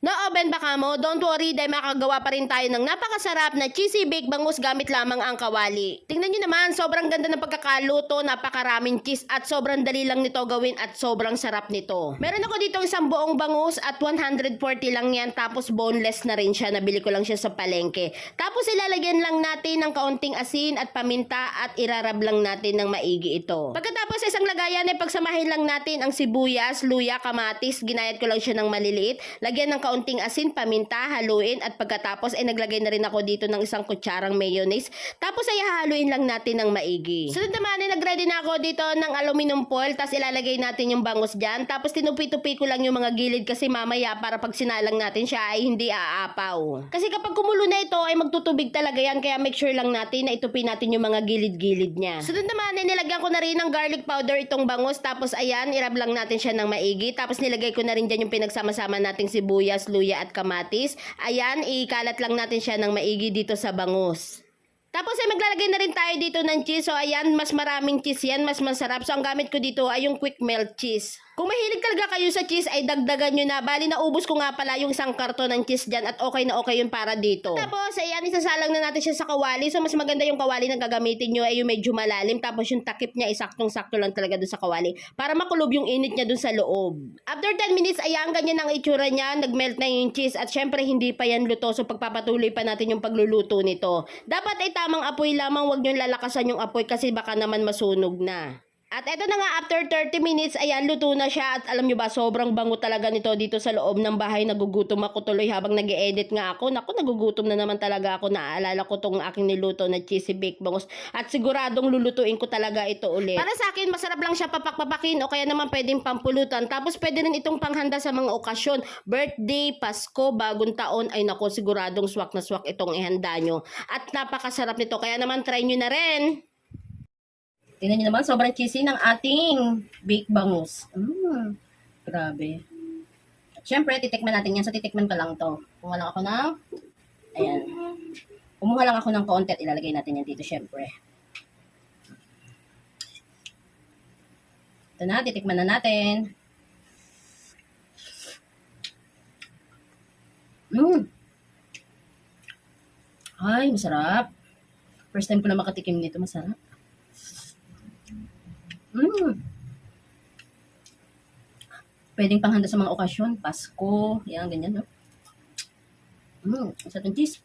Na-oven ba ka mo? Don't worry dahil makagawa pa rin tayo ng napakasarap na cheesy baked bangus gamit lamang ang kawali. Tingnan nyo naman, sobrang ganda ng pagkakaluto, napakaraming cheese at sobrang dali lang nito gawin at sobrang sarap nito. Meron ako dito isang buong bangus at 140 lang yan, tapos boneless na rin siya, nabili ko lang siya sa palengke. Tapos ilalagyan lang natin ng kaunting asin at paminta at irarab lang natin ng maigi ito. Pagkatapos sa isang lagayan ay pagsamahin lang natin ang sibuyas, luya, kamatis, ginayat ko lang siya ng maliliit, lagyan ng kaunting asin, paminta, haluin at pagkatapos ay naglagay na rin ako dito ng isang kutsarang mayonnaise. Tapos ay haluin lang natin ng maigi. Sunod naman ay nagready na ako dito ng aluminum foil, tapos ilalagay natin yung bangus dyan. Tapos tinupi-tupi ko lang yung mga gilid kasi mamaya para pag sinalang natin siya ay hindi aapaw. Kasi kapag kumulo na ito ay magtutubig talaga yan, kaya make sure lang natin na itupi natin yung mga gilid-gilid niya. Sunod naman ay nilagyan ko na rin ng garlic powder itong bangus, tapos ayan, irab lang natin siya ng maigi. Tapos nilagay ko na rin dyan yung pinagsama-sama nating sibuyas, luya at kamatis. Ayan, ikalat lang natin siya ng maigi dito sa bangus. Tapos ay maglalagay na rin tayo dito ng cheese. So ayan, mas maraming cheese yan, mas masarap. So ang gamit ko dito ay yung quick melt cheese. Kung mahilig talaga kayo sa cheese ay dagdagan nyo na. Bali naubos ko nga pala yung isang karton ng cheese dyan at okay na okay yun para dito. Tapos ayan, isasalang na natin siya sa kawali. So mas maganda yung kawali na gagamitin nyo ay yung medyo malalim. Tapos yung takip niya ay saktong-sakto lang talaga dun sa kawali para makulob yung init niya dun sa loob. After 10 minutes, ayan, ganyan ang itsura niya. Nagmelt na yung cheese at syempre hindi pa yan luto. So pagpapatuloy pa natin yung pagluluto nito. Dapat ay tamang apoy lamang, wag nyo lalakasan yung apoy kasi baka naman masunog na. At eto na nga, after 30 minutes, ayan, luto na siya. At alam nyo ba, sobrang bango talaga nito dito sa loob ng bahay. Nagugutom ako tuloy habang nag-e-edit nga ako. Naku, nagugutom na naman talaga ako. Naaalala ko tong aking niluto na cheesy baked bangus. At siguradong lulutuin ko talaga ito ulit. Para sa akin, masarap lang siya papak-papakin o kaya naman pwedeng pampulutan. Tapos pwede rin itong panghanda sa mga okasyon. Birthday, Pasko, bagong taon. Ay naku, siguradong swak na swak itong ihanda nyo. At napakasarap nito. Kaya naman try nyo na rin. Tingnan nyo naman, sobrang cheesy ng ating baked bangus. Grabe. At syempre, titikman natin yan. So, titikman ko lang to. Kumuha lang ako ng, ayan. Kumuha lang ako ng konti at ilalagay natin yan dito, syempre. Ito na, titikman na natin. Ay, masarap. First time ko na makatikim nito, masarap. Pwedeng panghanda sa mga okasyon, Pasko, yan, ganyan, no? Sa itong cheese.